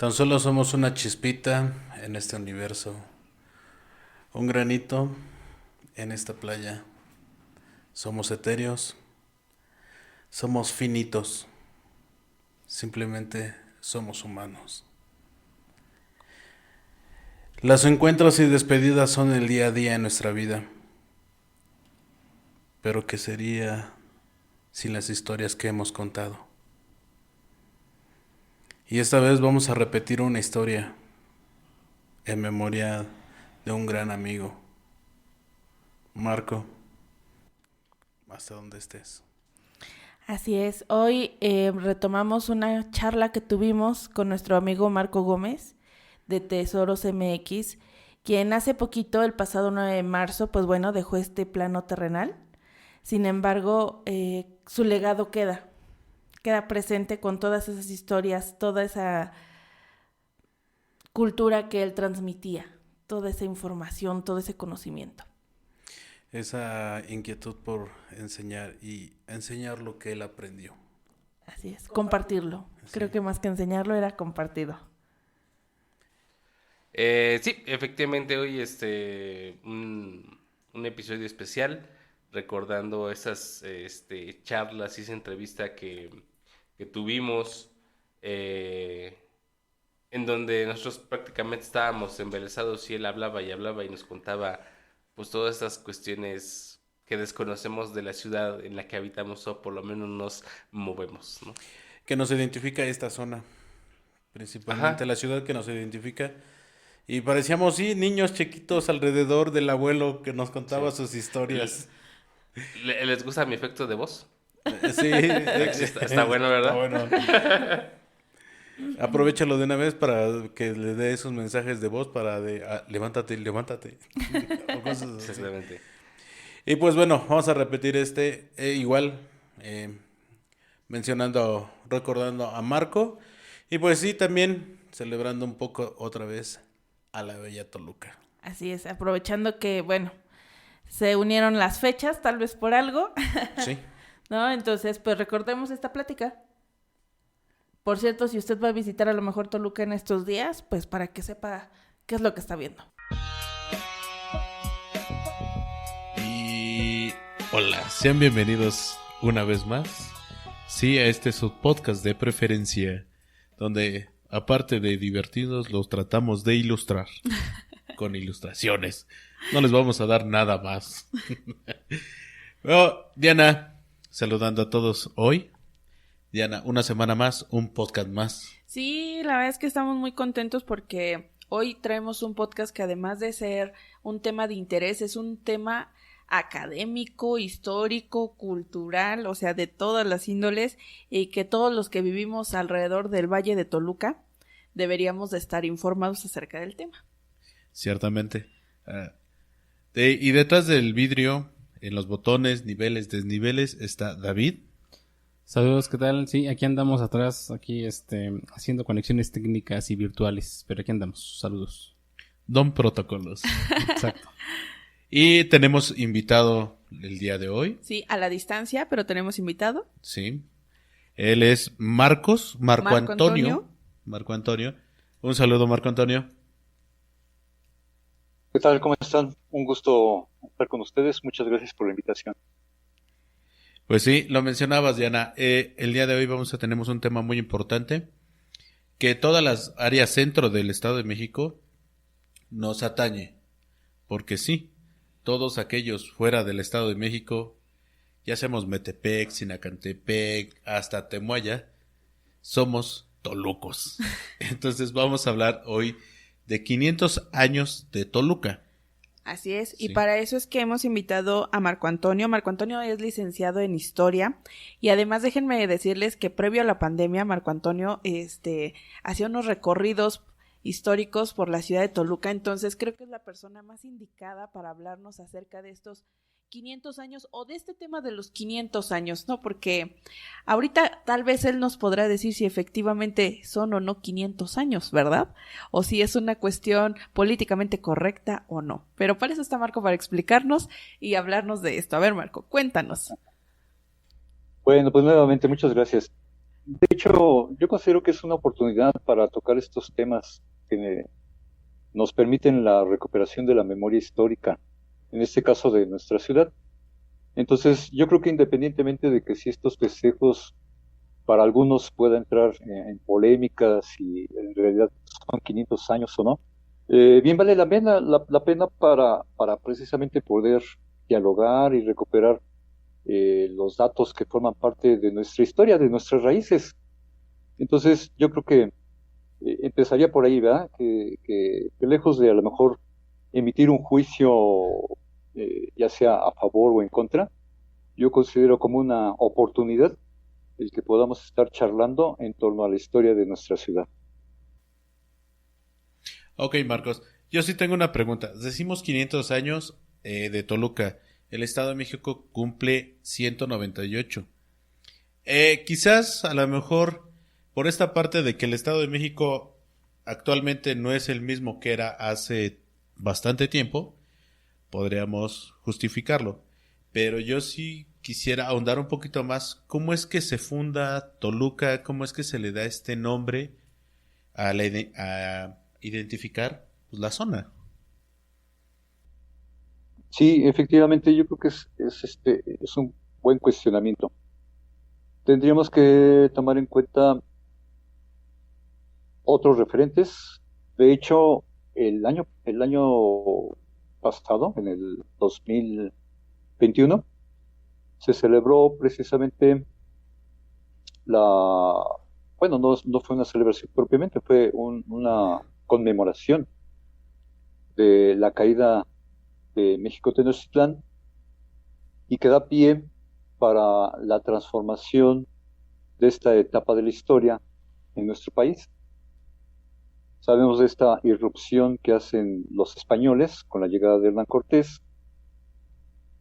Tan solo somos una chispita en este universo, un granito en esta playa. Somos etéreos, somos finitos, simplemente somos humanos. Los encuentros y despedidas son el día a día en nuestra vida. Pero ¿qué sería sin las historias que hemos contado? Y esta vez vamos a repetir una historia en memoria de un gran amigo. Marco, hasta donde estés. Así es, hoy retomamos una charla que tuvimos con nuestro amigo Marco Gómez de Tesoros MX, quien hace poquito, el pasado 9 de marzo, pues bueno, dejó este plano terrenal. Sin embargo, su legado queda presente con todas esas historias, toda esa cultura que él transmitía, toda esa información, todo ese conocimiento. Esa inquietud por enseñar y enseñar lo que él aprendió. Así es, compartirlo. Sí. Creo que más que enseñarlo era compartido. Sí, efectivamente hoy un episodio especial recordando esas charlas y esa entrevista que tuvimos en donde nosotros prácticamente estábamos embelesados y él hablaba y nos contaba pues todas esas cuestiones que desconocemos de la ciudad en la que habitamos o por lo menos nos movemos, ¿no? Que nos identifica esta zona, principalmente. Ajá. La ciudad que nos identifica. Y parecíamos, sí, niños chiquitos alrededor del abuelo que nos contaba sus historias. ¿Les gusta mi efecto de voz? Sí. Está bueno, ¿verdad? Está bueno. Aprovechalo de una vez para que le dé esos mensajes de voz para levántate. O cosas así. Exactamente. Y pues bueno, vamos a repetir igual, recordando a Marco. Y pues sí, también celebrando un poco otra vez a la bella Toluca. Así es, aprovechando que, bueno, se unieron las fechas, tal vez por algo. Sí. ¿No? Entonces, pues recordemos esta plática. Por cierto, si usted va a visitar a lo mejor Toluca en estos días, pues para que sepa qué es lo que está viendo. Y hola, sean bienvenidos una vez más. Sí, a este su podcast de preferencia, donde aparte de divertidos, los tratamos de ilustrar con ilustraciones. No les vamos a dar nada más. Bueno, Diana, saludando a todos hoy. Diana, una semana más, un podcast más. Sí, la verdad es que estamos muy contentos porque hoy traemos un podcast que además de ser un tema de interés, es un tema académico, histórico, cultural, o sea, de todas las índoles, y que todos los que vivimos alrededor del Valle de Toluca deberíamos de estar informados acerca del tema. Ciertamente. Y detrás del vidrio, en los botones, niveles, desniveles, está David. Saludos, ¿qué tal? Sí, aquí andamos atrás, aquí haciendo conexiones técnicas y virtuales, pero aquí andamos, saludos. Don Protocolos. Exacto. Y tenemos invitado el día de hoy. Sí, a la distancia, pero tenemos invitado. Sí. Él es Marco Antonio. Marco Antonio. Un saludo, Marco Antonio. ¿Qué tal? ¿Cómo están? Un gusto estar con ustedes. Muchas gracias por la invitación. Pues sí, lo mencionabas, Diana. El día de hoy tenemos un tema muy importante que todas las áreas centro del Estado de México nos atañe. Porque sí, todos aquellos fuera del Estado de México, ya seamos Metepec, Sinacantepec, hasta Temuaya, somos tolucos. Entonces vamos a hablar hoy de 500 años de Toluca. Así es, Sí. Y para eso es que hemos invitado a Marco Antonio. Marco Antonio es licenciado en Historia y además déjenme decirles que previo a la pandemia Marco Antonio hacía unos recorridos históricos por la ciudad de Toluca, entonces creo que es la persona más indicada para hablarnos acerca de estos 500 años o de este tema de los 500 años, ¿no? Porque ahorita tal vez él nos podrá decir si efectivamente son o no 500 años, ¿verdad? O si es una cuestión políticamente correcta o no. Pero para eso está Marco, para explicarnos y hablarnos de esto. A ver, Marco, cuéntanos. Bueno, pues nuevamente muchas gracias. De hecho, yo considero que es una oportunidad para tocar estos temas que nos permiten la recuperación de la memoria histórica, en este caso de nuestra ciudad. Entonces, yo creo que independientemente de que si estos festejos para algunos pueda entrar en polémicas si en realidad son 500 años o no, bien vale la pena para precisamente poder dialogar y recuperar los datos que forman parte de nuestra historia, de nuestras raíces. Entonces, yo creo que empezaría por ahí, ¿verdad? Que lejos de a lo mejor emitir un juicio, ya sea a favor o en contra, yo considero como una oportunidad el que podamos estar charlando en torno a la historia de nuestra ciudad. Ok, Marcos, yo sí tengo una pregunta. Decimos 500 años de Toluca. El Estado de México cumple 198. Quizás a lo mejor por esta parte de que el Estado de México actualmente no es el mismo que era hace bastante tiempo, podríamos justificarlo. Pero yo sí quisiera ahondar un poquito más. ¿Cómo es que se funda Toluca? ¿Cómo es que se le da este nombre a identificar pues, la zona? Sí, efectivamente, yo creo que es un buen cuestionamiento. Tendríamos que tomar en cuenta otros referentes. De hecho, el año pasado, en el 2021, se celebró precisamente la, bueno, no fue una celebración propiamente, fue una conmemoración de la caída de México Tenochtitlán y que da pie para la transformación de esta etapa de la historia en nuestro país. Sabemos de esta irrupción que hacen los españoles con la llegada de Hernán Cortés,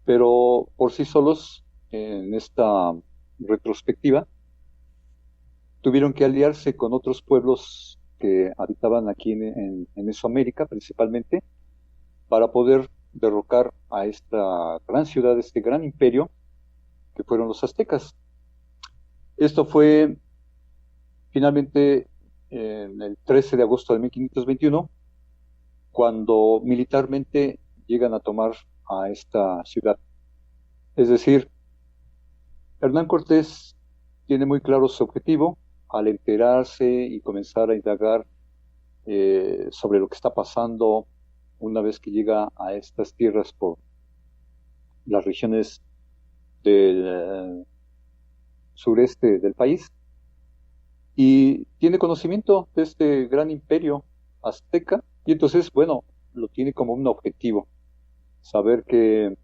pero por sí solos, en esta retrospectiva, tuvieron que aliarse con otros pueblos que habitaban aquí en Mesoamérica principalmente, para poder derrocar a esta gran ciudad, este gran imperio que fueron los aztecas. Esto fue finalmente en el 13 de agosto de 1521, cuando militarmente llegan a tomar a esta ciudad. Es decir, Hernán Cortés tiene muy claro su objetivo al enterarse y comenzar a indagar sobre lo que está pasando una vez que llega a estas tierras por las regiones del sureste del país, y tiene conocimiento de este gran imperio azteca, y entonces, bueno, lo tiene como un objetivo, saber que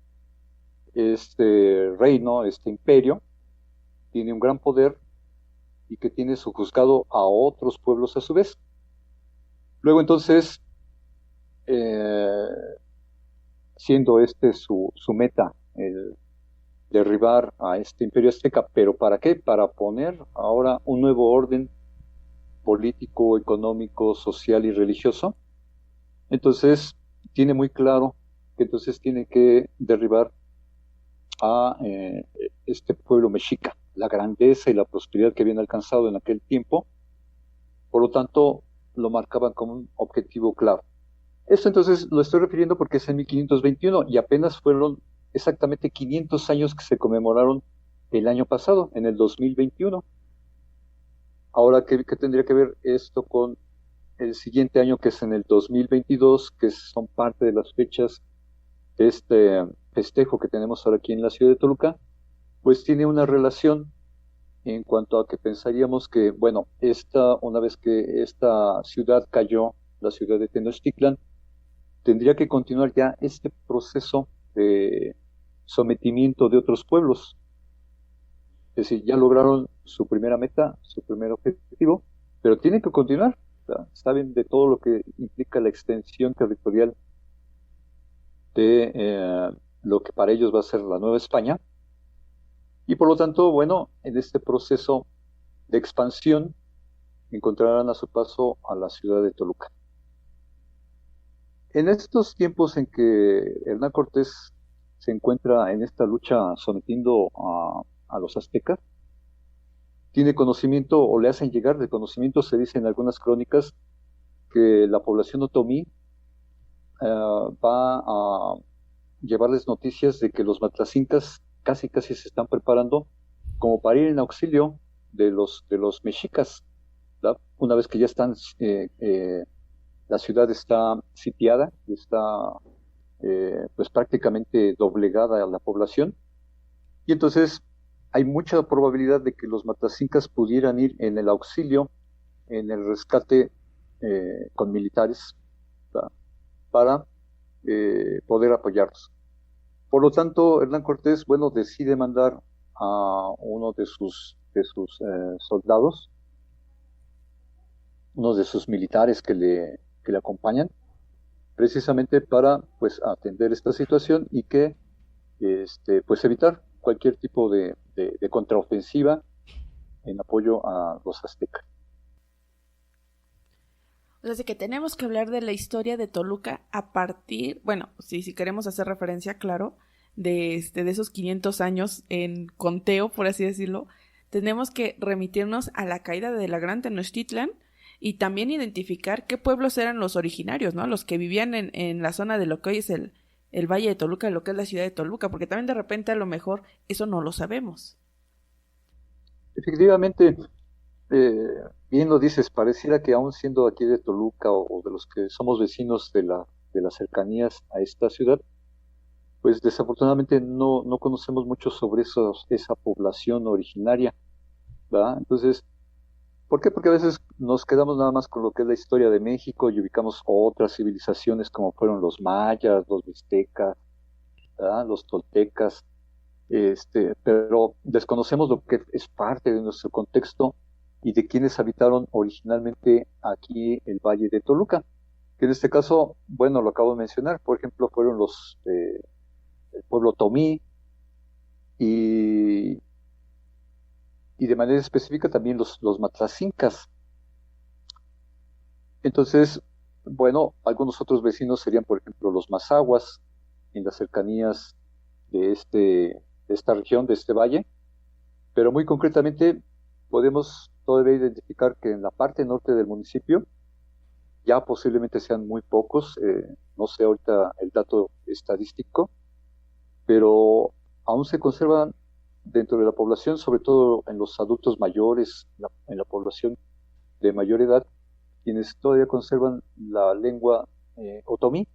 este reino, este imperio, tiene un gran poder y que tiene sojuzgado a otros pueblos a su vez. Luego entonces, siendo su meta, el derribar a este imperio azteca, pero ¿para qué? Para poner ahora un nuevo orden político, económico, social y religioso. Entonces, tiene muy claro que entonces tiene que derribar a este pueblo mexica, la grandeza y la prosperidad que habían alcanzado en aquel tiempo. Por lo tanto, lo marcaban como un objetivo claro. Esto entonces lo estoy refiriendo porque es en 1521 y apenas fueron exactamente 500 años que se conmemoraron el año pasado, en el 2021. Ahora, ¿qué tendría que ver esto con el siguiente año, que es en el 2022, que son parte de las fechas de este festejo que tenemos ahora aquí en la ciudad de Toluca? Pues tiene una relación en cuanto a que pensaríamos que, bueno, una vez que esta ciudad cayó, la ciudad de Tenochtitlan, tendría que continuar ya este proceso de sometimiento de otros pueblos. Es decir, ya lograron su primera meta, su primer objetivo, pero tienen que continuar. O sea, saben de todo lo que implica la extensión territorial de lo que para ellos va a ser la Nueva España. Y por lo tanto, bueno, en este proceso de expansión encontrarán a su paso a la ciudad de Toluca. En estos tiempos en que Hernán Cortés se encuentra en esta lucha sometiendo a los aztecas, tiene conocimiento o le hacen llegar de conocimiento, se dice en algunas crónicas, que la población otomí va a llevarles noticias de que los matlacincas casi se están preparando como para ir en auxilio de los mexicas, ¿verdad? Una vez que ya están, la ciudad está sitiada y está pues prácticamente doblegada a la población, y entonces hay mucha probabilidad de que los matlacincas pudieran ir en el auxilio, en el rescate con militares, ¿verdad? Para poder apoyarlos. Por lo tanto, Hernán Cortés, bueno, decide mandar a uno de sus soldados, uno de sus militares que le acompañan, precisamente para pues atender esta situación y que pues evitar cualquier tipo de contraofensiva en apoyo a los aztecas. O sea, que tenemos que hablar de la historia de Toluca a partir, bueno, sí, si queremos hacer referencia, claro, de esos 500 años en conteo, por así decirlo, tenemos que remitirnos a la caída de la Gran Tenochtitlan y también identificar qué pueblos eran los originarios, ¿no? Los que vivían en la zona de lo que hoy es el Valle de Toluca, lo que es la ciudad de Toluca, porque también de repente a lo mejor eso no lo sabemos. Efectivamente, bien lo dices, pareciera que aún siendo aquí de Toluca o de los que somos vecinos de las cercanías a esta ciudad, pues desafortunadamente no conocemos mucho sobre esa población originaria, ¿verdad? Entonces, ¿por qué? Porque a veces nos quedamos nada más con lo que es la historia de México y ubicamos otras civilizaciones como fueron los mayas, los mixtecas, ¿verdad? Los toltecas, pero desconocemos lo que es parte de nuestro contexto y de quienes habitaron originalmente aquí el Valle de Toluca, que en este caso, bueno, lo acabo de mencionar, por ejemplo, fueron el pueblo otomí y de manera específica también los matlacincas. Entonces, bueno, algunos otros vecinos serían, por ejemplo, los mazahuas, en las cercanías de esta región, de este valle, pero muy concretamente podemos todavía identificar que en la parte norte del municipio ya posiblemente sean muy pocos, no sé ahorita el dato estadístico, pero aún se conservan dentro de la población, sobre todo en los adultos mayores, en la población de mayor edad, quienes todavía conservan la lengua otomí.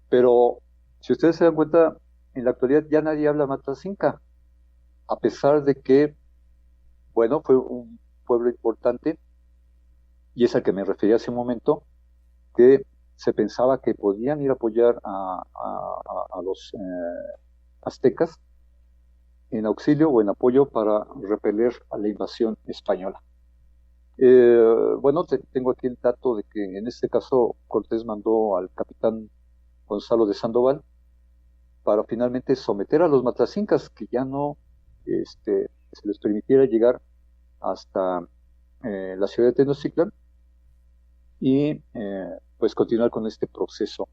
Pero si ustedes se dan cuenta, en la actualidad ya nadie habla matlacinca, a pesar de que, bueno, fue un pueblo importante, y es al que me refería hace un momento, que se pensaba que podían ir a apoyar a los aztecas en auxilio o en apoyo para repeler a la invasión española. Bueno, tengo aquí el dato de que en este caso Cortés mandó al capitán Gonzalo de Sandoval para finalmente someter a los matlacincas, que ya no se les permitiera llegar hasta la ciudad de Tenochtitlan y pues continuar con este proceso,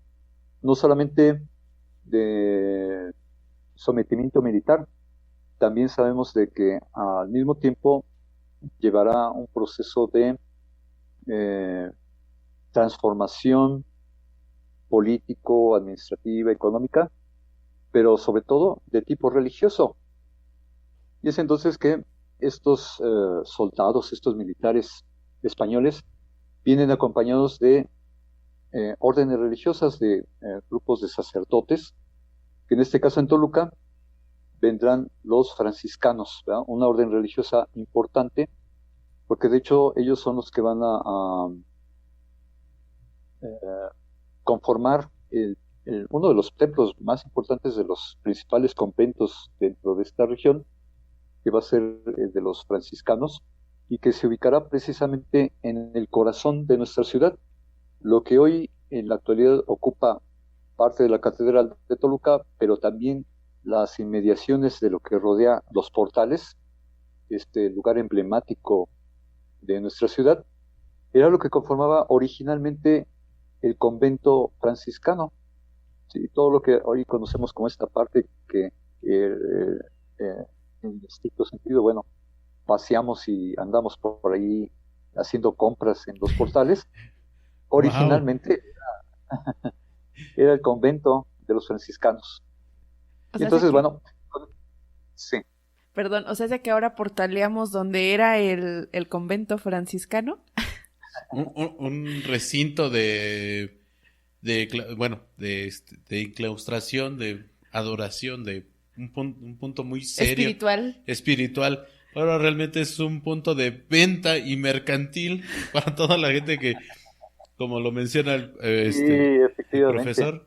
no solamente de sometimiento militar, también sabemos de que al mismo tiempo llevará un proceso de transformación político, administrativa, económica, pero sobre todo de tipo religioso. Y es entonces que estos soldados, estos militares españoles, vienen acompañados de órdenes religiosas, de grupos de sacerdotes, que en este caso en Toluca vendrán los franciscanos, ¿verdad? Una orden religiosa importante, porque de hecho ellos son los que van a conformar uno de los templos más importantes de los principales conventos dentro de esta región, que va a ser el de los franciscanos, y que se ubicará precisamente en el corazón de nuestra ciudad, lo que hoy en la actualidad ocupa parte de la Catedral de Toluca, pero también las inmediaciones de lo que rodea los portales, este lugar emblemático de nuestra ciudad, era lo que conformaba originalmente el convento franciscano. Sí, todo lo que hoy conocemos como esta parte que en estricto sentido, bueno, paseamos y andamos por ahí haciendo compras en los portales. Originalmente era el convento de los franciscanos. O Y sea, entonces, que, bueno, sí, perdón, o sea, ya que ahora portaleamos donde era el convento franciscano. Un recinto bueno, de inclaustración, de adoración, de un punto muy serio. Espiritual. Ahora realmente es un punto de venta y mercantil para toda la gente que, como lo menciona sí, el efectivamente. profesor,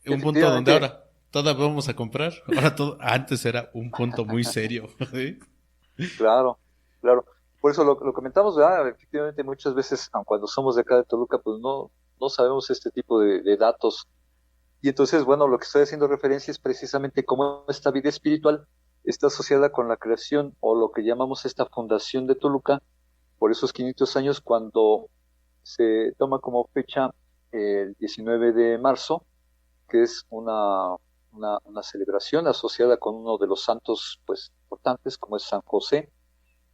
un punto donde ahora todas vamos a comprar. Ahora antes era un punto muy serio. ¿Sí? Claro, claro. Por eso lo comentamos, ¿verdad? Efectivamente, muchas veces, aun cuando somos de acá de Toluca, pues no sabemos este tipo de datos. Y entonces, bueno, lo que estoy haciendo referencia es precisamente cómo esta vida espiritual está asociada con la creación o lo que llamamos esta fundación de Toluca por esos 500 años, cuando se toma como fecha el 19 de marzo, que es una celebración asociada con uno de los santos pues importantes, como es San José,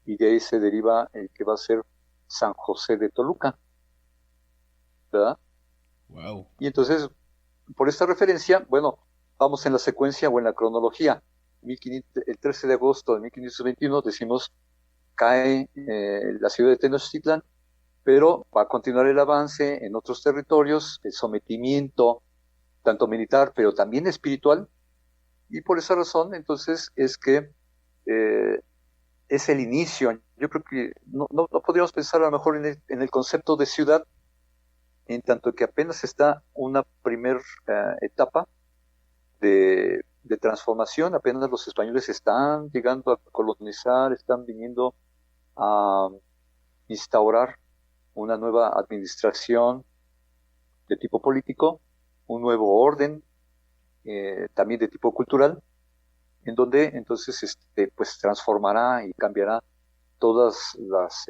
y de ahí se deriva el que va a ser San José de Toluca, ¿verdad? Wow. Y entonces, por esta referencia, bueno, vamos en la secuencia o en la cronología. El 13 de agosto de 1521 decimos cae la ciudad de Tenochtitlan, pero va a continuar el avance en otros territorios, el sometimiento tanto militar, pero también espiritual, y por esa razón, entonces, es que es el inicio. Yo creo que no podríamos pensar a lo mejor en el concepto de ciudad, en tanto que apenas está una primer etapa de transformación, apenas los españoles están llegando a colonizar, están viniendo a instaurar una nueva administración de tipo político, un nuevo orden, también de tipo cultural, en donde entonces pues transformará y cambiará todas las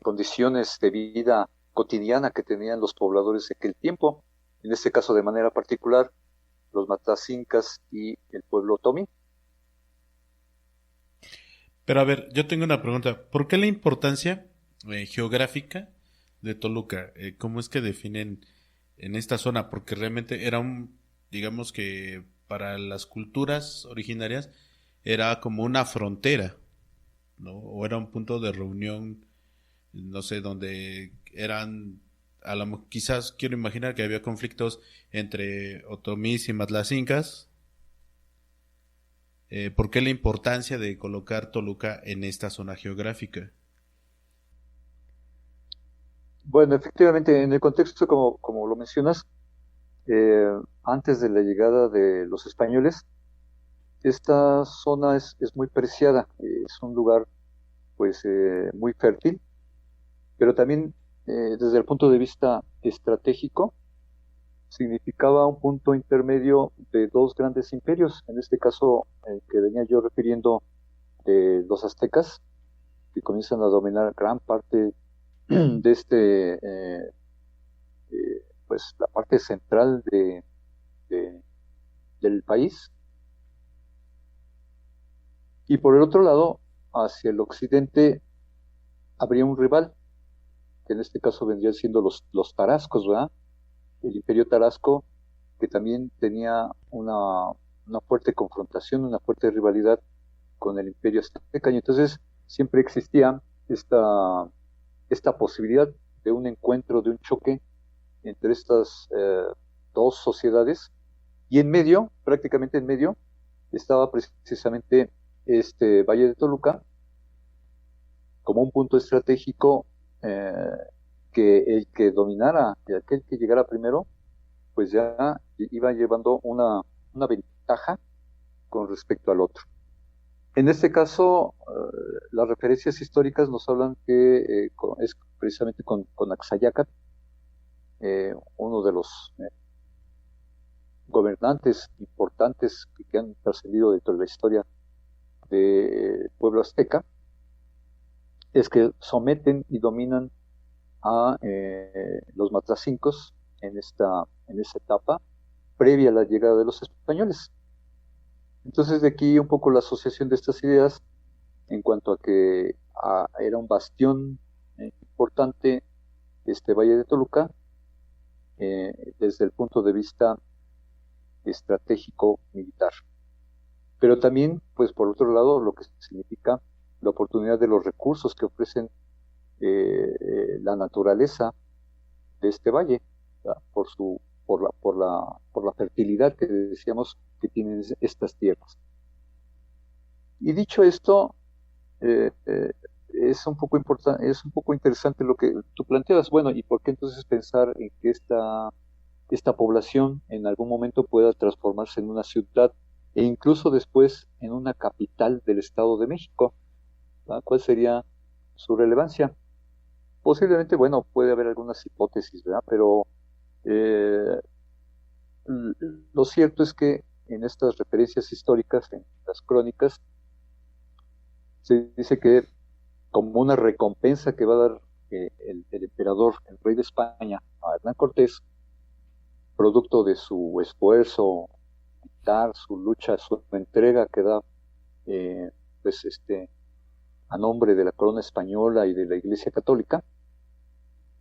condiciones de vida cotidiana que tenían los pobladores de aquel tiempo, en este caso de manera particular los matazincas y el pueblo otomí. Pero a ver, yo tengo una pregunta. ¿Por qué la importancia geográfica de Toluca? ¿Cómo es que definen en esta zona? Porque realmente era digamos que para las culturas originarias era como una frontera, ¿no? O era un punto de reunión, no sé, donde quizás quiero imaginar que había conflictos entre otomís y matlacincas. ¿Por qué la importancia de colocar Toluca en esta zona geográfica? Bueno, efectivamente, en el contexto, como lo mencionas, antes de la llegada de los españoles, esta zona es muy preciada, es un lugar pues muy fértil, pero también desde el punto de vista estratégico, significaba un punto intermedio de dos grandes imperios, en este caso el que venía yo refiriendo de los aztecas, que comienzan a dominar gran parte de pues la parte central del país, y por el otro lado, hacia el occidente, habría un rival, que en este caso vendrían siendo los tarascos, ¿verdad? El imperio tarasco, que también tenía una fuerte confrontación, una fuerte rivalidad con el imperio azteca, y entonces siempre existía esta posibilidad de un encuentro, de un choque entre estas dos sociedades, y en medio, prácticamente en medio, estaba precisamente este Valle de Toluca como un punto estratégico, que el que dominara, aquel que llegara primero, pues ya iba llevando una ventaja con respecto al otro. En este caso, las referencias históricas nos hablan que es precisamente con Axayácatl, uno de los gobernantes importantes que han trascendido dentro de la historia del pueblo azteca, es que someten y dominan a los matlacincos en esa etapa previa a la llegada de los españoles. Entonces de aquí un poco la asociación de estas ideas en cuanto a que era un bastión importante este Valle de Toluca desde el punto de vista estratégico militar. Pero también, pues por otro lado, lo que significa la oportunidad de los recursos que ofrecen la naturaleza de este valle, ¿verdad? Por la fertilidad que decíamos que tienen estas tierras. Y dicho esto, es un poco interesante lo que tú planteas. Bueno, ¿y por qué entonces pensar en que esta población en algún momento pueda transformarse en una ciudad e incluso después en una capital del Estado de México? ¿Verdad? ¿Cuál sería su relevancia? Posiblemente, bueno, puede haber algunas hipótesis, ¿verdad? Pero lo cierto es que en estas referencias históricas, en las crónicas, se dice que como una recompensa que va a dar el emperador, el rey de España, a Hernán Cortés, producto de su esfuerzo militar, su lucha, su entrega que da a nombre de la corona española y de la Iglesia Católica,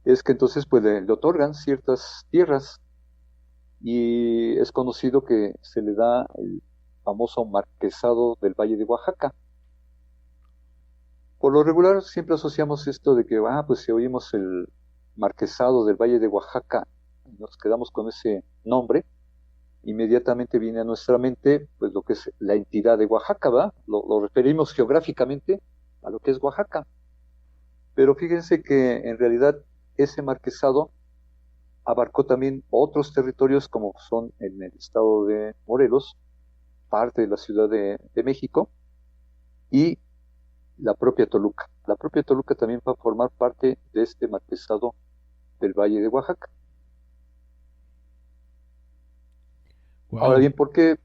es que entonces pues le otorgan ciertas tierras y es conocido que se le da el famoso marquesado del Valle de Oaxaca. Por lo regular siempre asociamos esto de que, pues si oímos el marquesado del Valle de Oaxaca, nos quedamos con ese nombre, inmediatamente viene a nuestra mente pues lo que es la entidad de Oaxaca, ¿va? Lo referimos geográficamente a lo que es Oaxaca. Pero fíjense que en realidad ese marquesado abarcó también otros territorios como son en el estado de Morelos, parte de la Ciudad de México y la propia Toluca. La propia Toluca también va a formar parte de este marquesado del Valle de Oaxaca. Wow. Ahora bien, ¿por qué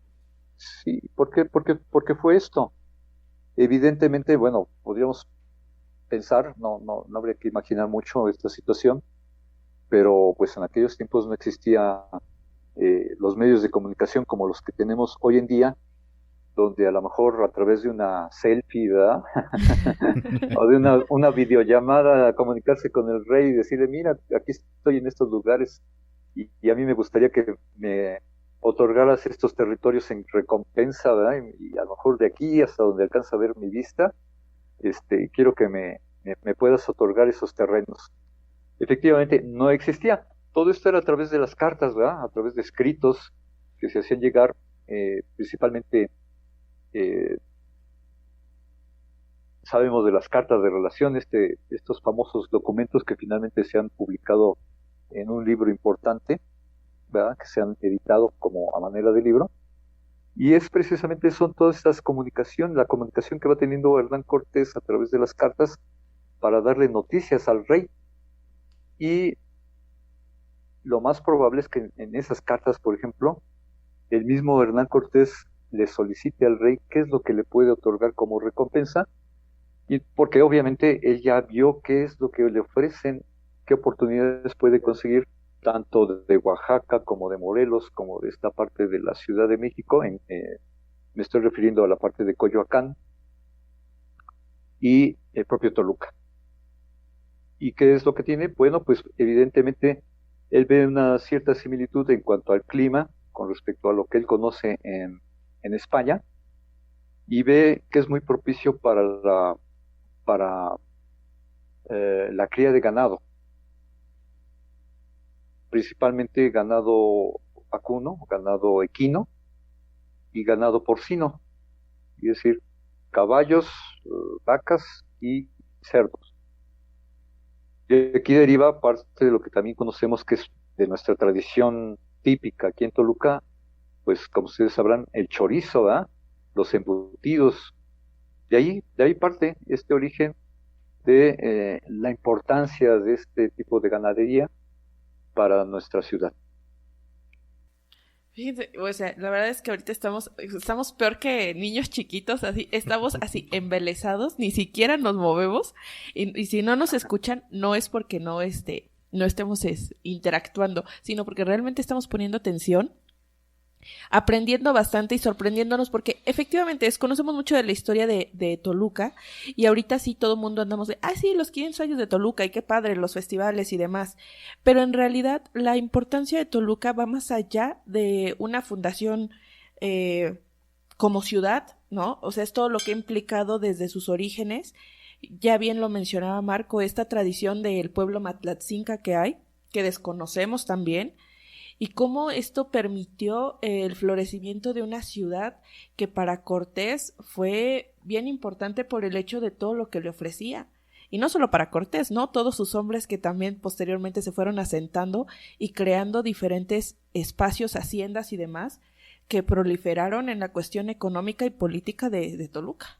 fue esto? Evidentemente, bueno, podríamos pensar, no habría que imaginar mucho esta situación, pero pues en aquellos tiempos no existía los medios de comunicación como los que tenemos hoy en día, donde a lo mejor a través de una selfie, ¿verdad? O de una videollamada, comunicarse con el rey y decirle, mira, aquí estoy en estos lugares y a mí me gustaría que me otorgaras estos territorios en recompensa, ¿verdad? Y a lo mejor de aquí hasta donde alcanza a ver mi vista, quiero que me puedas otorgar esos terrenos. Efectivamente, no existía. Todo esto era a través de las cartas, ¿verdad? A través de escritos que se hacían llegar, principalmente, sabemos de las cartas de relación, estos famosos documentos que finalmente se han publicado en un libro importante, ¿verdad? Que se han editado como a manera de libro. Y son todas estas la comunicación que va teniendo Hernán Cortés a través de las cartas para darle noticias al rey. Y lo más probable es que en esas cartas, por ejemplo, el mismo Hernán Cortés le solicite al rey qué es lo que le puede otorgar como recompensa, y porque obviamente él ya vio qué es lo que le ofrecen, qué oportunidades puede conseguir, tanto de Oaxaca como de Morelos, como de esta parte de la Ciudad de México, me estoy refiriendo a la parte de Coyoacán y el propio Toluca. ¿Y qué es lo que tiene? Bueno, pues evidentemente él ve una cierta similitud en cuanto al clima con respecto a lo que él conoce en España, y ve que es muy propicio para la cría de ganado, principalmente ganado vacuno, ganado equino y ganado porcino, es decir, caballos, vacas y cerdos. De aquí deriva parte de lo que también conocemos que es de nuestra tradición típica aquí en Toluca, pues como ustedes sabrán, el chorizo, ¿verdad? Los embutidos. De ahí parte este origen de la importancia de este tipo de ganadería para nuestra ciudad. Fíjense, o sea, la verdad es que ahorita estamos peor que niños chiquitos, así, estamos así embelesados, ni siquiera nos movemos, y si no nos escuchan, no es porque no estemos interactuando, sino porque realmente estamos poniendo atención aprendiendo bastante y sorprendiéndonos porque efectivamente desconocemos mucho de la historia de Toluca y ahorita sí todo el mundo andamos de, sí, los 500 años de Toluca y qué padre, los festivales y demás, pero en realidad la importancia de Toluca va más allá de una fundación como ciudad, ¿no? O sea, es todo lo que ha implicado desde sus orígenes. Ya bien lo mencionaba Marco, esta tradición del pueblo Matlatzinca que hay, que desconocemos también, y cómo esto permitió el florecimiento de una ciudad que para Cortés fue bien importante por el hecho de todo lo que le ofrecía. Y no solo para Cortés, ¿no? Todos sus hombres que también posteriormente se fueron asentando y creando diferentes espacios, haciendas y demás, que proliferaron en la cuestión económica y política de Toluca.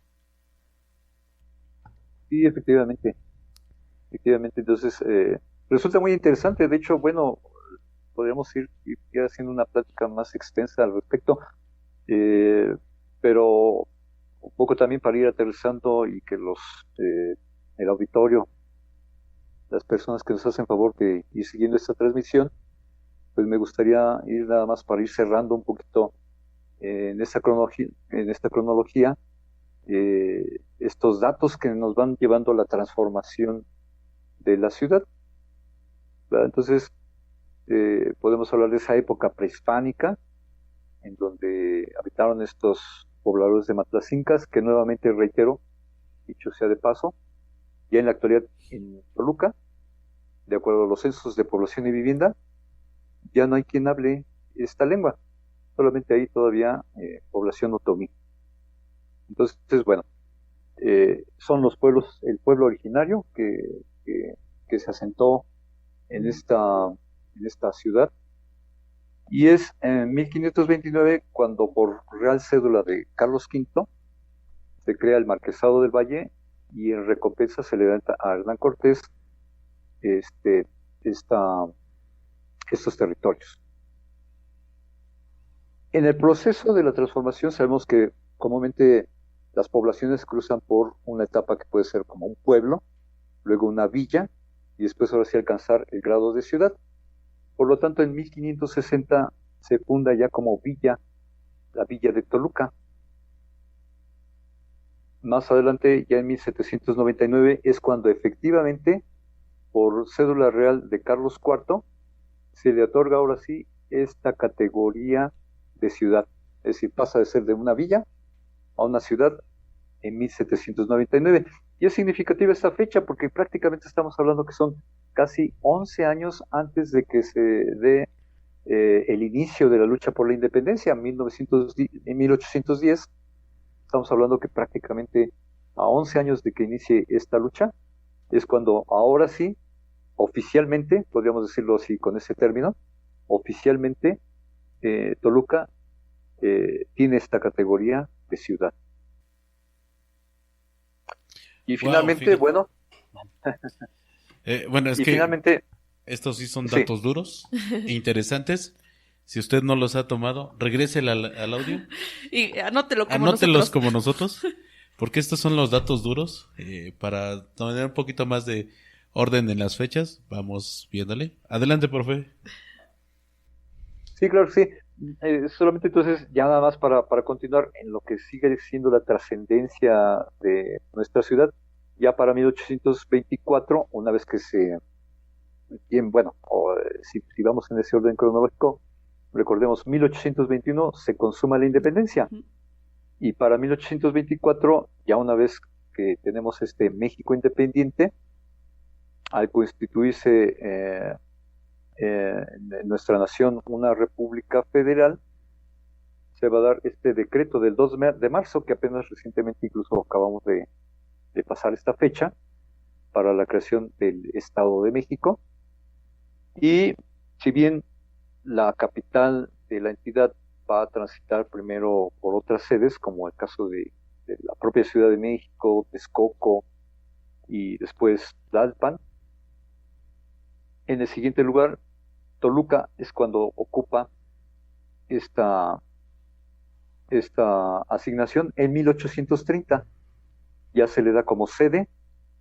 Sí, efectivamente. Entonces, resulta muy interesante. De hecho, bueno, podríamos ir haciendo una plática más extensa al respecto, pero un poco también para ir aterrizando y que el auditorio, las personas que nos hacen favor de ir siguiendo esta transmisión, pues me gustaría ir nada más para ir cerrando un poquito en esta cronología, estos datos que nos van llevando a la transformación de la ciudad, ¿verdad? Entonces, podemos hablar de esa época prehispánica, en donde habitaron estos pobladores de Matlacincas, que nuevamente reitero, dicho sea de paso, ya en la actualidad en Toluca, de acuerdo a los censos de población y vivienda, ya no hay quien hable esta lengua, solamente hay todavía población otomí. Entonces, bueno, son los pueblos, el pueblo originario que se asentó en esta ciudad, y es en 1529 cuando por Real Cédula de Carlos V se crea el Marquesado del Valle y en recompensa se le da a Hernán Cortés estos territorios. En el proceso de la transformación sabemos que comúnmente las poblaciones cruzan por una etapa que puede ser como un pueblo, luego una villa y después ahora sí alcanzar el grado de ciudad. Por lo tanto, en 1560 se funda ya como villa, la villa de Toluca. Más adelante, ya en 1799, es cuando efectivamente, por cédula real de Carlos IV, se le otorga ahora sí esta categoría de ciudad. Es decir, pasa de ser de una villa a una ciudad en 1799. Y es significativa esta fecha porque prácticamente estamos hablando que son casi 11 años antes de que se dé el inicio de la lucha por la independencia, en 1810. Estamos hablando que prácticamente a 11 años de que inicie esta lucha, es cuando ahora sí, oficialmente, podríamos decirlo así con ese término, oficialmente Toluca tiene esta categoría de ciudad. Y finalmente, bueno, es y que finalmente, estos sí son datos duros e interesantes. Si usted no los ha tomado, regrese al audio. Y anótelos como nosotros, porque estos son los datos duros. Para tener un poquito más de orden en las fechas, vamos viéndole. Adelante, profe. Sí, claro que sí. Solamente entonces, ya nada más para continuar en lo que sigue siendo la trascendencia de nuestra ciudad, ya para 1824, una vez que si vamos en ese orden cronológico, recordemos, 1821 se consuma la independencia, y para 1824, ya una vez que tenemos este México independiente, al constituirse en nuestra nación una república federal, se va a dar este decreto del 2 de marzo, que apenas recientemente incluso acabamos de pasar esta fecha, para la creación del Estado de México. Y si bien la capital de la entidad va a transitar primero por otras sedes, como el caso de la propia Ciudad de México, Texcoco y después Tlalpan, en el siguiente lugar, Toluca es cuando ocupa esta asignación en 1830. Ya se le da como sede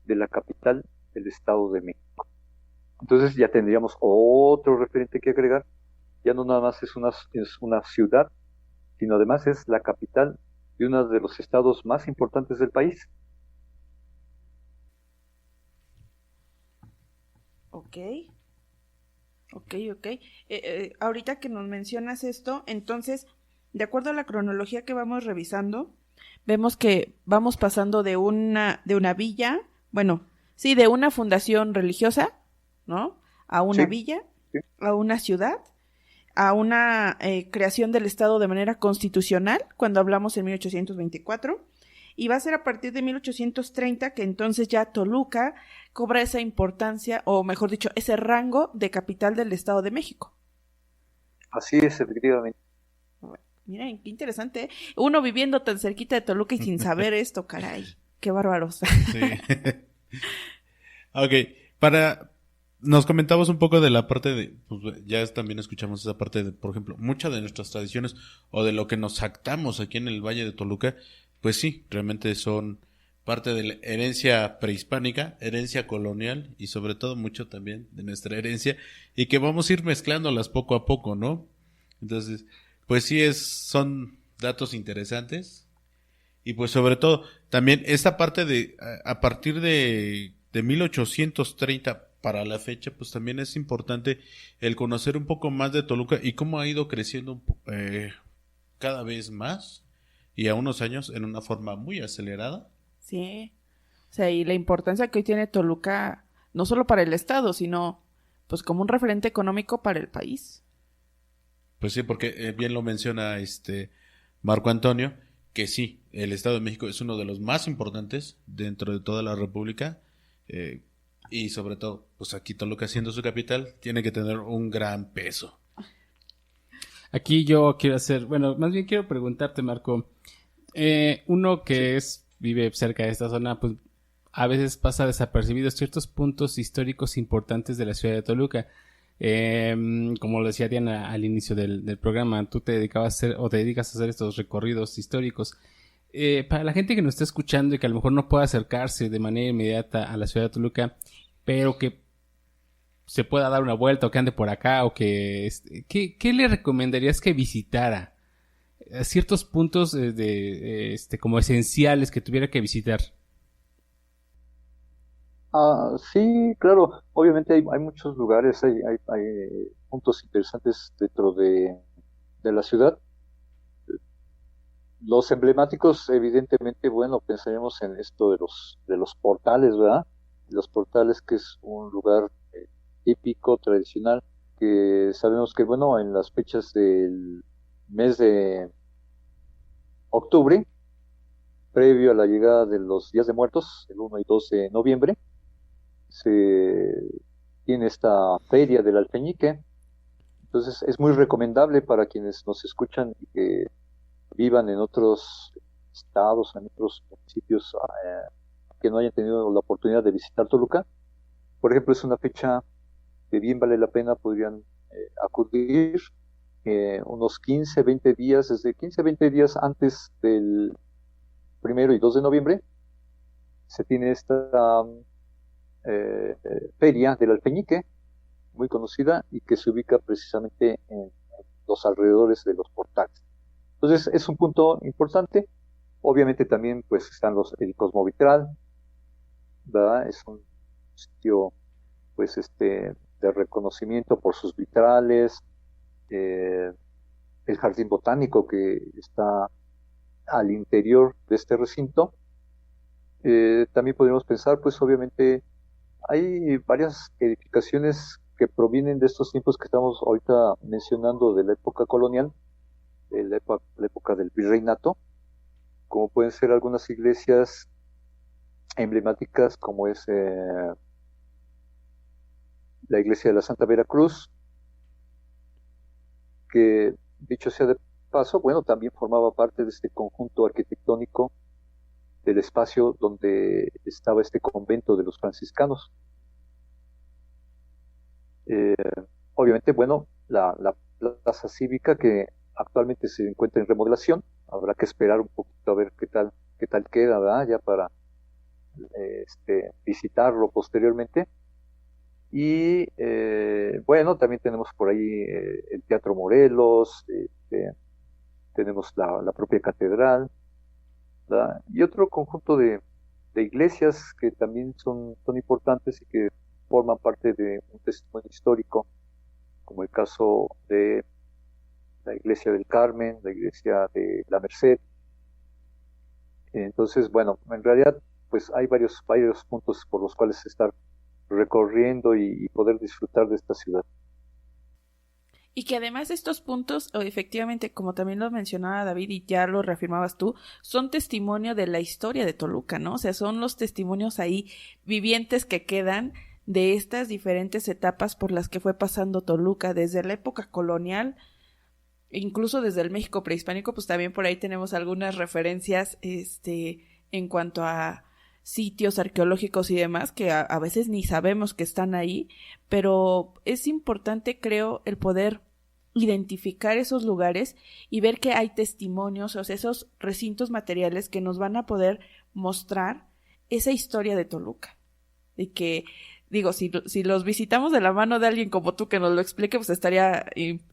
de la capital del Estado de México. Entonces ya tendríamos otro referente que agregar ya no nada más es una ciudad, sino además es la capital de uno de los estados más importantes del país. Ok, ok. Ahorita que nos mencionas esto, entonces, de acuerdo a la cronología que vamos revisando, vemos que vamos pasando de una villa, bueno, sí, de una fundación religiosa, ¿no? A una Sí, villa, sí. a una ciudad, a una creación del Estado de manera constitucional, cuando hablamos en 1824, y va a ser a partir de 1830 que entonces ya Toluca cobra esa importancia, o mejor dicho, ese rango de capital del Estado de México. Así es, efectivamente. Miren, qué interesante, ¿eh? Uno viviendo tan cerquita de Toluca y sin saber esto, caray, qué bárbaros. Sí. Ok, nos comentamos un poco de la parte de, pues ya también escuchamos esa parte de, por ejemplo, muchas de nuestras tradiciones o de lo que nos jactamos aquí en el Valle de Toluca, pues sí, realmente son parte de la herencia prehispánica, herencia colonial y sobre todo mucho también de nuestra herencia y que vamos a ir mezclándolas poco a poco, ¿no? Entonces, pues sí son datos interesantes y pues sobre todo también esta parte de a partir de 1830 para la fecha, pues también es importante el conocer un poco más de Toluca y cómo ha ido creciendo cada vez más y a unos años en una forma muy acelerada. Sí, o sea, y la importancia que hoy tiene Toluca, no solo para el Estado, sino pues como un referente económico para el país. Pues sí, porque bien lo menciona Marco Antonio, que sí, el Estado de México es uno de los más importantes dentro de toda la República y sobre todo, pues aquí Toluca siendo su capital, tiene que tener un gran peso. Aquí yo quiero bueno, más bien quiero preguntarte, Marco, uno que vive cerca de esta zona, pues a veces pasa desapercibidos ciertos puntos históricos importantes de la ciudad de Toluca. Como lo decía Diana al inicio del programa, tú te dedicabas a hacer o te dedicas a hacer estos recorridos históricos. Para la gente que nos está escuchando y que a lo mejor no pueda acercarse de manera inmediata a la ciudad de Toluca, pero que se pueda dar una vuelta o que ande por acá o que ¿qué le recomendarías que visitara? Ciertos puntos como esenciales que tuviera que visitar. Sí, claro, obviamente hay muchos lugares, hay puntos interesantes dentro de la ciudad. Los emblemáticos, evidentemente, bueno, pensaremos en esto de los portales, ¿verdad? Los portales, que es un lugar típico, tradicional, que sabemos que, bueno, en las fechas del mes de octubre, previo a la llegada de los Días de Muertos, el 1 y 2 de noviembre, se tiene esta feria del Alfeñique. Entonces es muy recomendable para quienes nos escuchan y que vivan en otros estados, en otros municipios que no hayan tenido la oportunidad de visitar Toluca. Por ejemplo, es una fecha que bien vale la pena, podrían acudir unos 15, 20 días, desde 15, 20 días antes del 1 y 2 de noviembre, se tiene esta feria del Alfeñique, muy conocida y que se ubica precisamente en los alrededores de los portales. Entonces es un punto importante. Obviamente también pues están el Cosmovitral, ¿verdad? Es un sitio pues de reconocimiento por sus vitrales, el jardín botánico que está al interior de este recinto. También podríamos pensar pues obviamente hay varias edificaciones que provienen de estos tiempos que estamos ahorita mencionando, de la época colonial, de la época del virreinato, como pueden ser algunas iglesias emblemáticas, como es la iglesia de la Santa Veracruz, que dicho sea de paso, bueno, también formaba parte de este conjunto arquitectónico del espacio donde estaba este convento de los franciscanos. Obviamente, bueno, la plaza cívica, que actualmente se encuentra en remodelación, habrá que esperar un poquito a ver qué tal queda, ¿verdad? Ya para visitarlo posteriormente. Y bueno, también tenemos por ahí el Teatro Morelos, tenemos la propia catedral, ¿verdad? Y otro conjunto de iglesias que también son importantes y que forman parte de un testimonio histórico, como el caso de la iglesia del Carmen, la iglesia de la Merced. Entonces, bueno, en realidad, pues hay varios puntos por los cuales estar recorriendo y poder disfrutar de esta ciudad. Y que además estos puntos, o efectivamente, como también lo mencionaba David y ya lo reafirmabas tú, son testimonio de la historia de Toluca, ¿no? O sea, son los testimonios ahí vivientes que quedan de estas diferentes etapas por las que fue pasando Toluca, desde la época colonial, incluso desde el México prehispánico, pues también por ahí tenemos algunas referencias, en cuanto a sitios arqueológicos y demás, que a veces ni sabemos que están ahí, pero es importante, creo, el poder identificar esos lugares y ver que hay testimonios, o sea, esos recintos materiales que nos van a poder mostrar esa historia de Toluca. Y que, digo, si los visitamos de la mano de alguien como tú que nos lo explique, pues estaría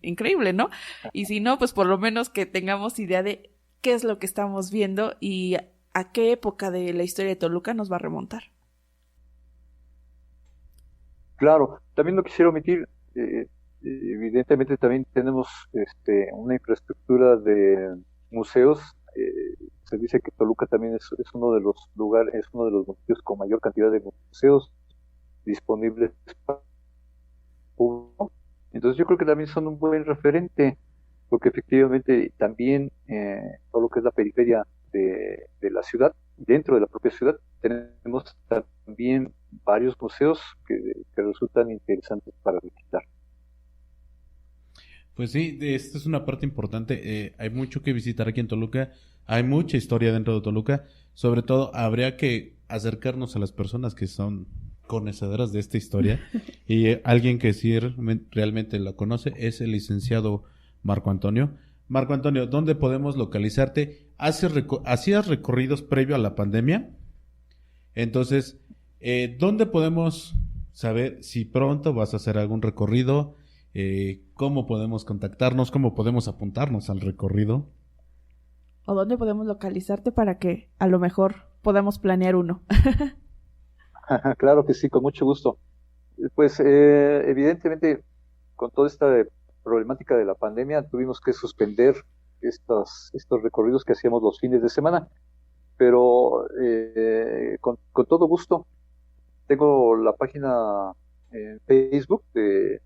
increíble, ¿no? Y si no, pues por lo menos que tengamos idea de qué es lo que estamos viendo y a qué época de la historia de Toluca nos va a remontar. Claro, también no quisiera omitir, evidentemente también tenemos una infraestructura de museos. Se dice que Toluca también es uno de los lugares, es uno de los municipios con mayor cantidad de museos disponibles para el público. Entonces yo creo que también son un buen referente, porque efectivamente también todo lo que es la periferia de la ciudad, dentro de la propia ciudad, tenemos también varios museos que resultan interesantes para visitar. Pues sí, esta es una parte importante. Hay mucho que visitar aquí en Toluca. Hay mucha historia dentro de Toluca. Sobre todo, habría que acercarnos a las personas que son conocederas de esta historia. Y alguien que sí realmente la conoce es el licenciado Marco Antonio. Marco Antonio, ¿dónde podemos localizarte? ¿Hacías recorridos previo a la pandemia? Entonces, ¿dónde podemos saber si pronto vas a hacer algún recorrido? ¿Cómo podemos contactarnos? ¿Cómo podemos apuntarnos al recorrido? ¿O dónde podemos localizarte para que a lo mejor podamos planear uno? Claro que sí, con mucho gusto. Pues evidentemente con toda esta problemática de la pandemia tuvimos que suspender estos recorridos que hacíamos los fines de semana, pero con todo gusto. Tengo la página en Facebook de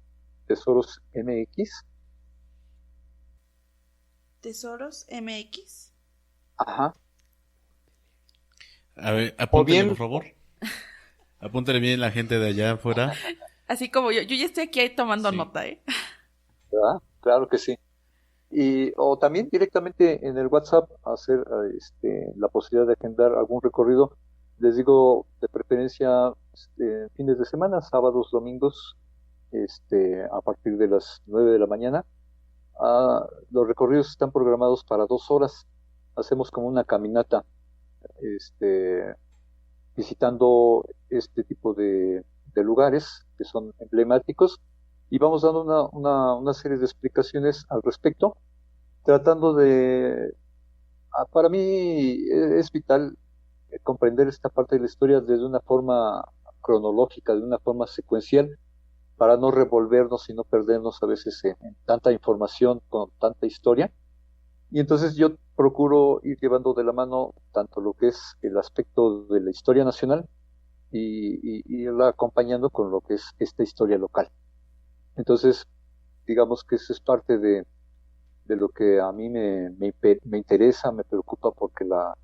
Tesoros MX. Tesoros MX. Ajá. A ver, apúntale, por favor. Apúntale bien la gente de allá afuera. Así como yo ya estoy aquí tomando nota, ¿eh? ¿Verdad? Claro que sí. O también directamente en el WhatsApp hacer la posibilidad de agendar algún recorrido. Les digo, de preferencia fines de semana, sábados, domingos, a partir de las 9 de la mañana. Los recorridos están programados para 2 horas. Hacemos como una caminata, visitando este tipo de lugares que son emblemáticos, y vamos dando una serie de explicaciones al respecto, tratando de... para mí es vital comprender esta parte de la historia desde una forma cronológica, de una forma secuencial, para no revolvernos y no perdernos a veces en tanta información con tanta historia. Y entonces yo procuro ir llevando de la mano tanto lo que es el aspecto de la historia nacional y irla acompañando con lo que es esta historia local. Entonces, digamos que eso es parte de lo que a mí me interesa, me preocupa, porque la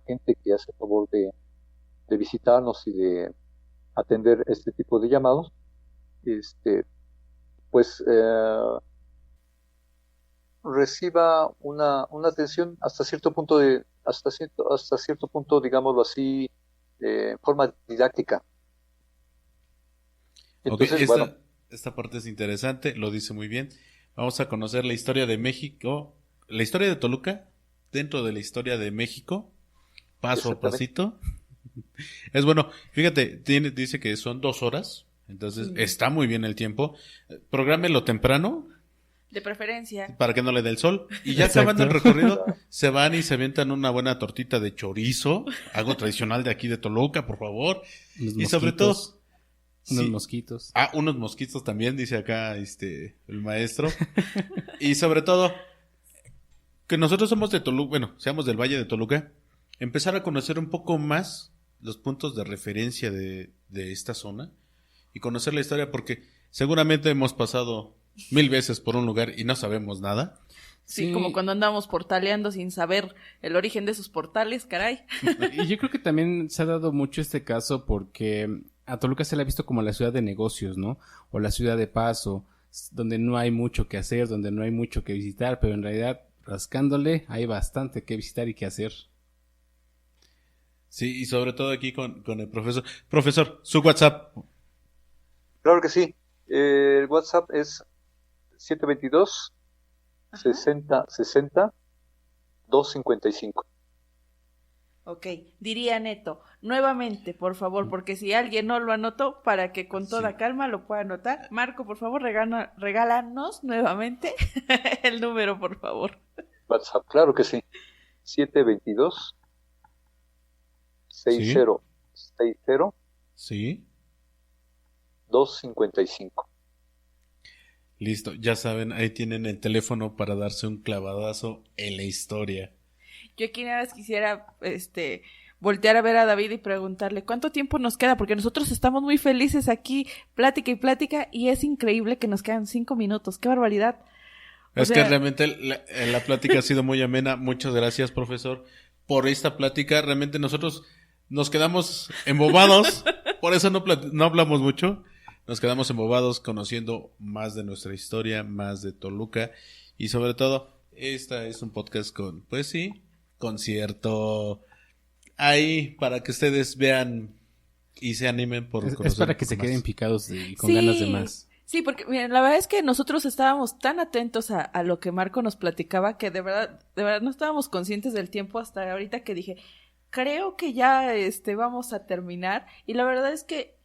gente que hace el favor de visitarnos y de atender este tipo de llamados, pues reciba una atención hasta cierto punto, digámoslo así, en forma didáctica. Entonces, okay, esta parte es interesante, lo dice muy bien. Vamos a conocer la historia de México, la historia de Toluca dentro de la historia de México, paso a pasito. Es bueno, fíjate, dice que son 2 horas, Entonces, está muy bien el tiempo. Prográmelo temprano De preferencia. para que no le dé el sol. Y ya Exacto. acabando el recorrido, se van y se avientan una buena tortita de chorizo, algo tradicional de aquí de Toluca, por favor. Unos Y sobre mosquitos, todo... unos sí. mosquitos. Unos mosquitos también, dice acá el maestro. Y sobre todo, que nosotros somos de Toluca, bueno, seamos del Valle de Toluca, empezar a conocer un poco más los puntos de referencia de esta zona y conocer la historia, porque seguramente hemos pasado 1000 veces por un lugar y no sabemos nada. Sí, como cuando andamos portaleando sin saber el origen de sus portales, caray. Y yo creo que también se ha dado mucho este caso porque a Toluca se le ha visto como la ciudad de negocios, ¿no? O la ciudad de paso, donde no hay mucho que hacer, donde no hay mucho que visitar, pero en realidad, rascándole, hay bastante que visitar y que hacer. Sí, y sobre todo aquí con el profesor. Profesor, su WhatsApp. Claro que sí. El WhatsApp es 722 60 60 255. Ok, diría Neto, nuevamente, por favor, porque si alguien no lo anotó, para que con toda calma lo pueda anotar. Marco, por favor, regálanos nuevamente el número, por favor. WhatsApp, claro que sí. 722 60 60 Sí. 255. Listo, ya saben, ahí tienen el teléfono para darse un clavadazo en la historia. Yo aquí nada más quisiera, voltear a ver a David y preguntarle cuánto tiempo nos queda, porque nosotros estamos muy felices aquí, plática y plática, y es increíble que nos quedan 5 minutos. ¡Qué barbaridad! Es que realmente la plática ha sido muy amena. Muchas gracias, profesor, por esta plática. Realmente nosotros nos quedamos embobados, por eso no hablamos mucho. Nos quedamos embobados conociendo más de nuestra historia, más de Toluca, y sobre todo, esta es un podcast con, pues sí, con cierto ahí para que ustedes vean y se animen por Es conocer para un que se poco más. queden picados y con ganas de más. Sí, porque miren, la verdad es que nosotros estábamos tan atentos a lo que Marco nos platicaba que de verdad no estábamos conscientes del tiempo hasta ahorita que dije, creo que ya vamos a terminar. Y la verdad es que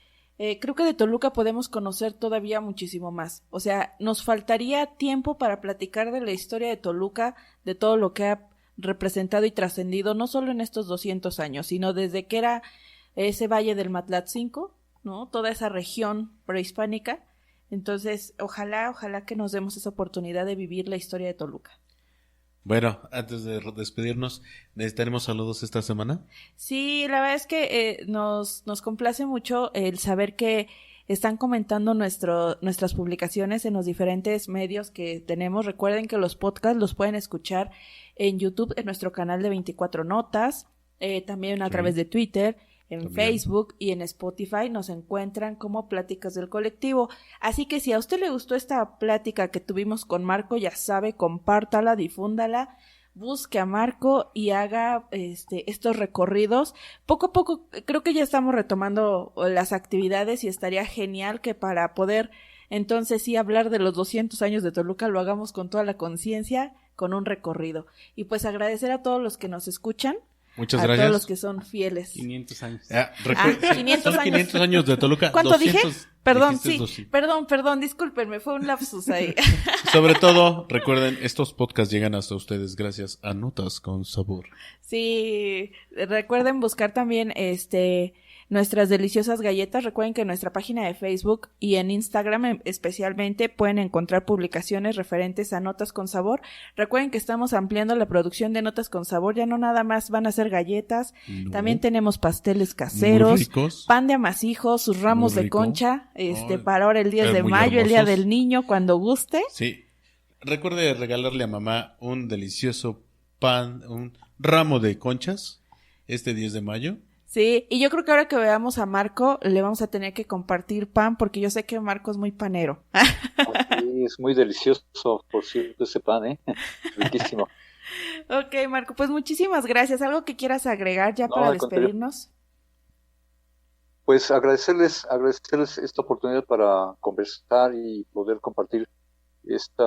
creo que de Toluca podemos conocer todavía muchísimo más. O sea, nos faltaría tiempo para platicar de la historia de Toluca, de todo lo que ha representado y trascendido, no solo en estos 200 años, sino desde que era ese valle del Matlatzinco, ¿no? Toda esa región prehispánica. Entonces, ojalá que nos demos esa oportunidad de vivir la historia de Toluca. Bueno, antes de despedirnos, ¿necesitaremos saludos esta semana? Sí, la verdad es que nos complace mucho el saber que están comentando nuestras publicaciones en los diferentes medios que tenemos. Recuerden que los podcasts los pueden escuchar en YouTube, en nuestro canal de 24 Notas, también a través de Twitter, en También. Facebook y en Spotify nos encuentran como Pláticas del Colectivo. Así que si a usted le gustó esta plática que tuvimos con Marco, ya sabe, compártala, difúndala, busque a Marco y haga estos recorridos. Poco a poco creo que ya estamos retomando las actividades y estaría genial que para poder entonces sí hablar de los 200 años de Toluca lo hagamos con toda la conciencia, con un recorrido. Y pues agradecer a todos los que nos escuchan. Muchas a gracias. todos los que son fieles. 500 años. 500 son años. 500 años de Toluca. ¿Cuánto 200, dije? Perdón, dijiste sí. 200. Perdón, discúlpenme, fue un lapsus ahí. Sobre todo, recuerden, estos podcasts llegan hasta ustedes gracias a Notas con Sabor. Sí, recuerden buscar también nuestras deliciosas galletas. Recuerden que en nuestra página de Facebook y en Instagram especialmente pueden encontrar publicaciones referentes a Notas con Sabor. Recuerden que estamos ampliando la producción de Notas con Sabor, ya no nada más van a ser galletas, No. también tenemos pasteles Muy caseros, ricos. pan de amasijos, sus ramos Muy de rico. concha, Ay, para ahora el 10 de muy mayo, el Día hermosos. del Niño, cuando guste. Sí. Recuerde regalarle a mamá un delicioso pan, un ramo de conchas este 10 de mayo. Sí, y yo creo que ahora que veamos a Marco, le vamos a tener que compartir pan, porque yo sé que Marco es muy panero. Sí, es muy delicioso, por cierto, ese pan, ¿eh? Riquísimo. Ok, Marco, pues muchísimas gracias. ¿Algo que quieras agregar ya No, para al contrario. despedirnos? Pues agradecerles esta oportunidad para conversar y poder compartir esta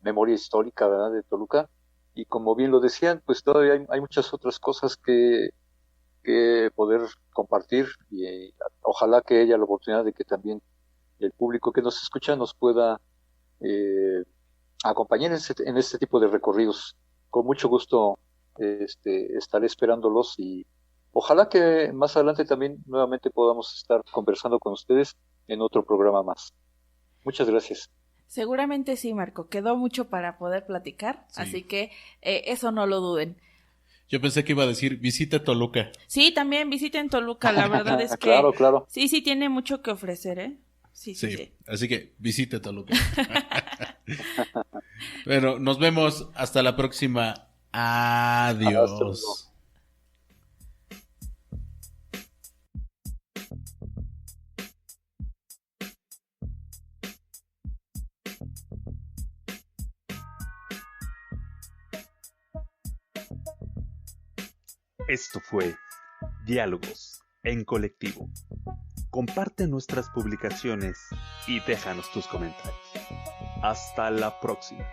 memoria histórica, ¿verdad?, de Toluca. Y como bien lo decían, pues todavía hay muchas otras cosas que poder compartir y ojalá que haya la oportunidad de que también el público que nos escucha nos pueda acompañar en este tipo de recorridos. Con mucho gusto estaré esperándolos y ojalá que más adelante también nuevamente podamos estar conversando con ustedes en otro programa más. Muchas gracias. Seguramente sí, Marco. Quedó mucho para poder platicar, Sí. así que eso no lo duden. Yo pensé que iba a decir, visita Toluca. Sí, también visiten Toluca, la verdad es que Claro, claro. sí tiene mucho que ofrecer, ¿eh? Sí. Así que visita Toluca. Bueno, nos vemos hasta la próxima. Adiós. Hasta luego. Esto fue Diálogos en Colectivo. Comparte nuestras publicaciones y déjanos tus comentarios. Hasta la próxima.